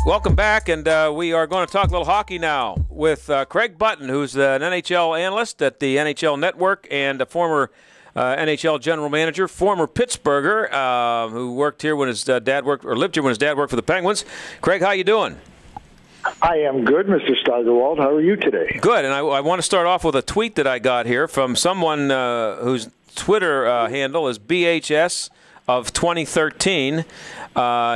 Welcome back, and we are going to talk a little hockey now with Craig Button, who's an NHL analyst at the NHL Network and a former NHL general manager, former Pittsburgher, who worked here when his dad worked, or lived here when his dad worked for the Penguins. Craig, how you doing? I am good, Mr. Steigerwald. How are you today? Good, and I want to start off with a tweet that I got here from someone whose Twitter handle is BHS of 2013.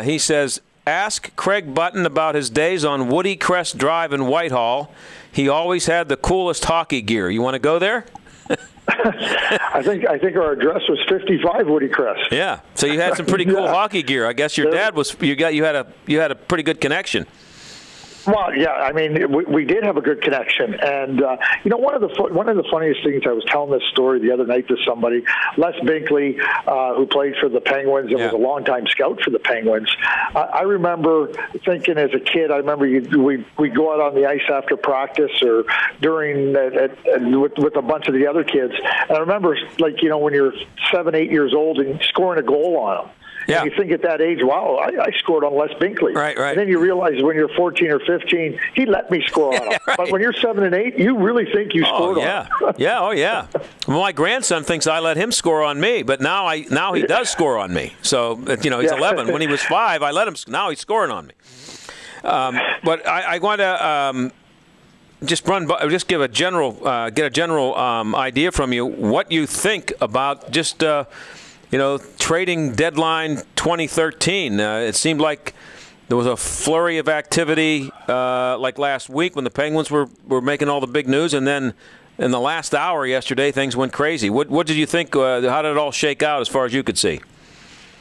He says, "Ask Craig Button about his days on Woody Crest Drive in Whitehall. He always had the coolest hockey gear." You want to go there? I think our address was 55 Woody Crest. Yeah, so you had some pretty cool hockey gear. I guess your dad was you had a pretty good connection. Well, yeah, I mean, we did have a good connection, and you know, one of the funniest things, I was telling this story the other night to somebody, Les Binkley, who played for the Penguins and was a longtime scout for the Penguins. I remember thinking as a kid, I remember we'd go out on the ice after practice or during with a bunch of the other kids, and I remember, like, you know, when you're 7, 8 years old and scoring a goal on them. Yeah. And you think at that age, wow, I scored on Les Binkley. Right. And then you realize when you're 14 or 15, he let me score on him. Right. But when you're 7 and 8, you really think you scored on him. Yeah. Well, my grandson thinks I let him score on me, but now he does score on me. So, you know, he's 11. When he was 5, I let him. Now he's scoring on me. But I want to just give a general get a general idea from you what you think about just. Trading deadline 2013. It seemed like there was a flurry of activity like last week when the Penguins were making all the big news, and then in the last hour yesterday, things went crazy. What did you think? How did it all shake out as far as you could see?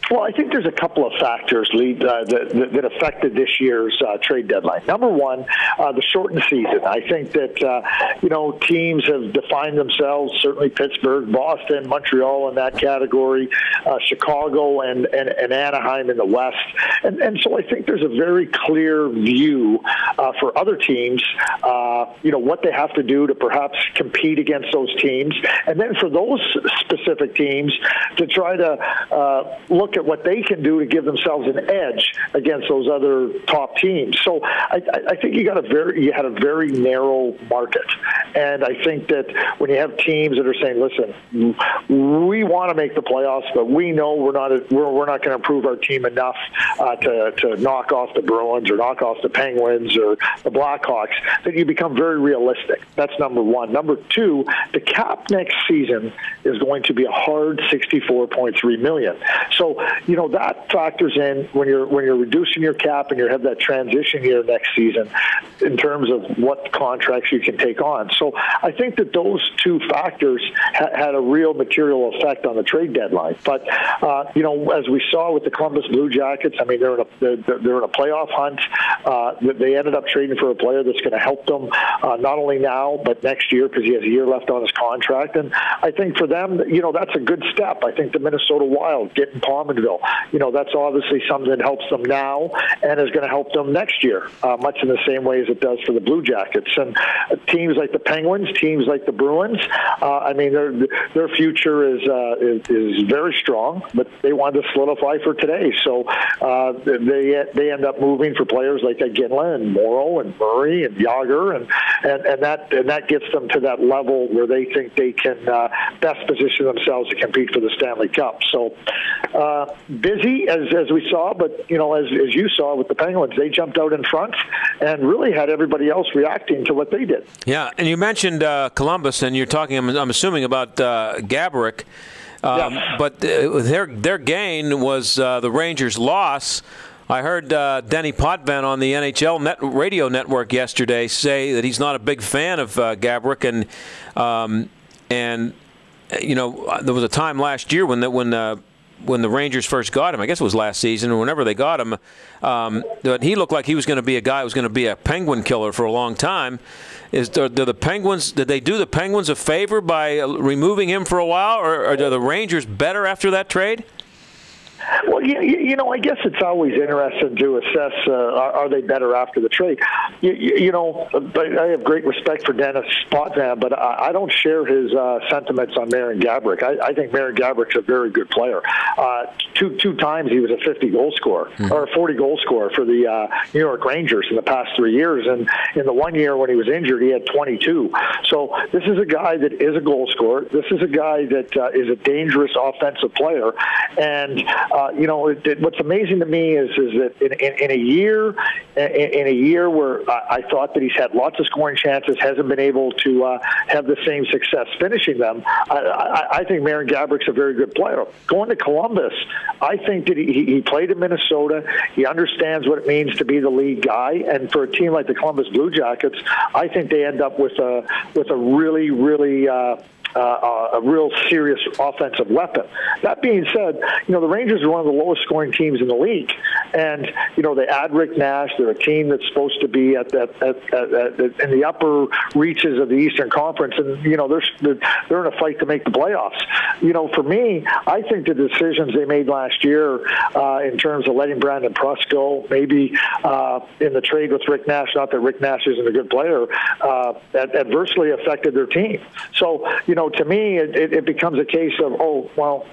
Well, I think there's a couple of factors, Lee, that affected this year's trade deadline. Number one, the shortened season. I think that, teams have defined themselves, certainly Pittsburgh, Boston, Montreal in that category, Chicago and Anaheim in the West. And so I think there's a very clear view for other teams, what they have to do to perhaps compete against those teams. And then for those specific teams to try to look at what they can do to give themselves an edge against those other top teams. So I think you had a very narrow market, and I think that when you have teams that are saying, "Listen, we want to make the playoffs, but we know we're not going to improve our team enough to knock off the Bruins or knock off the Penguins or the Blackhawks," that you become very realistic. That's number one. Number two, the cap next season is going to be a hard $64.3 million. So that factors in when you're reducing your cap and you have that transition year next season in terms of what contracts you can take on. So I think that those two factors had a real material effect on the trade deadline. But as we saw with the Columbus Blue Jackets, I mean, they're in a playoff hunt. They ended up trading for a player that's going to help them not only now but next year, because he has a year left on his contract. And I think for them, that's a good step. I think the Minnesota Wild getting Palmerville, that's obviously something that helps them now and is going to help them next year, much in the same way as it does for the Blue Jackets. And teams like the Penguins, teams like the Bruins, I mean, their future is very strong, but they wanted to solidify for today. So they end up moving for players like Iginla and Morrow and Murray and Yager, and that gets them to that level where they think they can best position themselves to compete for the Stanley Cup. So busy as we saw, but as you saw with the Penguins, they jumped out in front and really had everybody else reacting to what they did. Yeah, and you mentioned Columbus, and you're talking, I'm assuming, about Gaborik. But their gain was the Rangers' loss. I heard Denny Potvin on the NHL radio network yesterday say that he's not a big fan of Gaborik, and there was a time last year when the Rangers first got him, I guess it was last season or whenever they got him, that he looked like he was going to be a guy who was going to be a Penguin killer for a long time. Did the Penguins do the Penguins a favor by removing him for a while, or are the Rangers better after that trade? Well, I guess it's always interesting to assess are they better after the trade. I have great respect for Dennis Potvin, but I don't share his sentiments on Marian Gaborik. I think Marian Gaborik's a very good player. Two times he was a 50-goal scorer or a 40-goal scorer for the New York Rangers in the past 3 years, and in the 1 year when he was injured, he had 22. So this is a guy that is a goal scorer. This is a guy that is a dangerous offensive player, and what's amazing to me is that in a year where I thought that he's had lots of scoring chances, hasn't been able to have the same success finishing them. I think Marian Gaborik's a very good player. Going to Columbus, I think that he played in Minnesota. He understands what it means to be the lead guy, and for a team like the Columbus Blue Jackets, I think they end up with a really, really a real serious offensive weapon. That being said, the Rangers are one of the lowest scoring teams in the league, and they add Rick Nash. They're a team that's supposed to be at in the upper reaches of the Eastern Conference, and they're in a fight to make the playoffs. For me, I think the decisions they made last year in terms of letting Brandon Pruss go, maybe in the trade with Rick Nash, not that Rick Nash isn't a good player, adversely affected their team. So to me, it becomes a case of,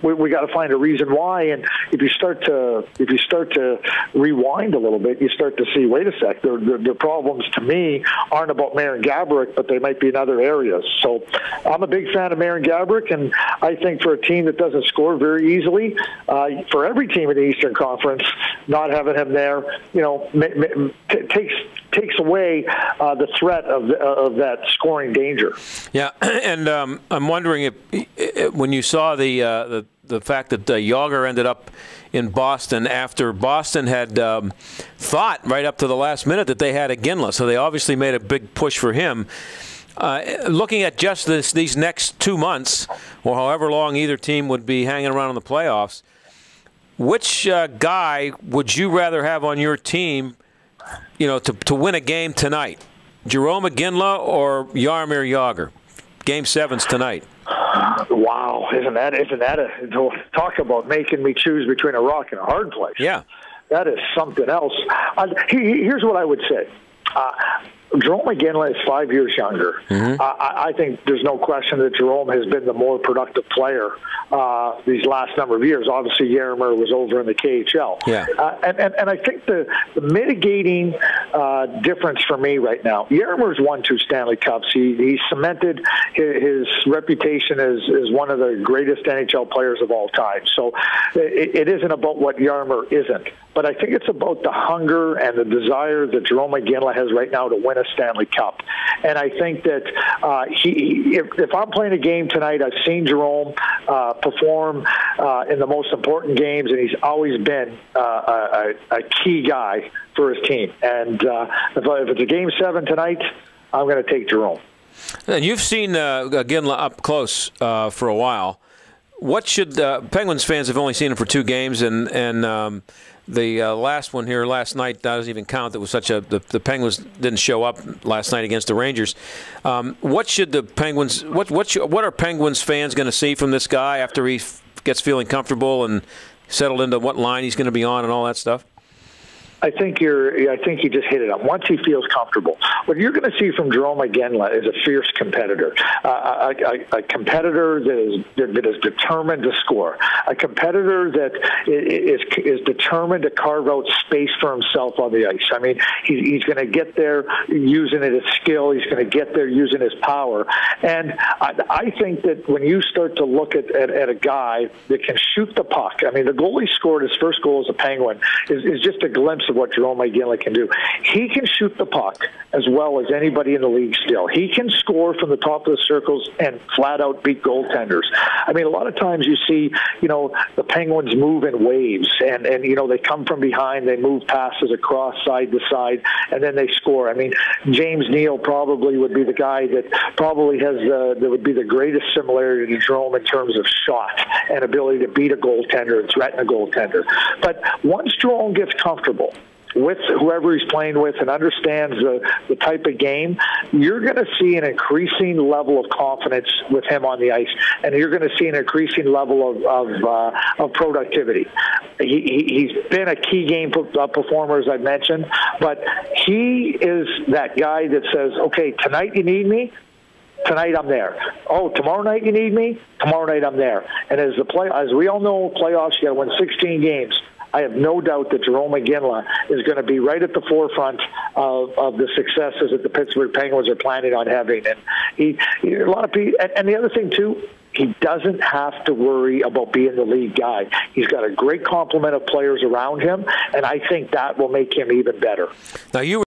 we got to find a reason why. And if you start to rewind a little bit, you start to see, wait a sec, the problems to me aren't about Marian Gaborik, but they might be in other areas. So I'm a big fan of Marian Gaborik, and I think for a team that doesn't score very easily, for every team in the Eastern Conference, not having him there, takes away the threat of that scoring danger. Yeah, and I'm wondering if when you saw the fact that Jágr ended up in Boston after Boston had thought right up to the last minute that they had Iginla, so they obviously made a big push for him. Looking at just these next 2 months, or however long either team would be hanging around in the playoffs, which guy would you rather have on your team, to win a game tonight? Jarome Iginla or Jaromir Jágr? Game 7's tonight. Wow, isn't that talk about making me choose between a rock and a hard place? Yeah, that is something else. Here's what I would say. Jarome Iginla is 5 years younger. Mm-hmm. I think there's no question that Jarome has been the more productive player these last number of years. Obviously, Jaromir was over in the KHL. Yeah. And I think the mitigating difference for me right now, Jaromir's won 2 Stanley Cups. He cemented his reputation as one of the greatest NHL players of all time. So it isn't about what Jaromir isn't. But I think it's about the hunger and the desire that Jarome Iginla has right now to win a Stanley Cup. And I think that if I'm playing a game tonight, I've seen Jarome perform in the most important games, and he's always been a key guy for his team. And if it's a Game 7 tonight, I'm going to take Jarome. And you've seen Iginla up close for a while. What should Penguins fans have only seen him for 2 games, and the last one here last night doesn't even count. That was such the Penguins didn't show up last night against the Rangers. What should the Penguins? What are Penguins fans going to see from this guy after he gets feeling comfortable and settled into what line he's going to be on and all that stuff? I think you just hit it up. Once he feels comfortable, what you're going to see from Jarome Iginla is a fierce competitor, a competitor that is determined to score, a competitor that is determined to carve out space for himself on the ice. I mean, he's going to get there using it as skill. He's going to get there using his power. And I think that when you start to look at a guy that can shoot the puck, I mean, the goal he scored, his first goal as a Penguin, is just a glimpse of what Jarome Iginla can do. He can shoot the puck as well as anybody in the league still. He can score from the top of the circles and flat out beat goaltenders. I mean, a lot of times you see, the Penguins move in waves and they come from behind, they move passes across side to side, and then they score. I mean, James Neal probably would be the guy that probably that would be the greatest similarity to Jarome in terms of shot and ability to beat a goaltender and threaten a goaltender. But once Jarome gets comfortable, with whoever he's playing with and understands the type of game, you're going to see an increasing level of confidence with him on the ice, and you're going to see an increasing level of productivity. He's been a key game performer, as I mentioned, but he is that guy that says, okay, tonight you need me, tonight I'm there. Oh, tomorrow night you need me, tomorrow night I'm there. And as we all know, playoffs, you got to win 16 games. I have no doubt that Jerome Iginla is going to be right at the forefront of the successes that the Pittsburgh Penguins are planning on having. And a lot of people, and the other thing too, he doesn't have to worry about being the lead guy. He's got a great complement of players around him, and I think that will make him even better. Now, you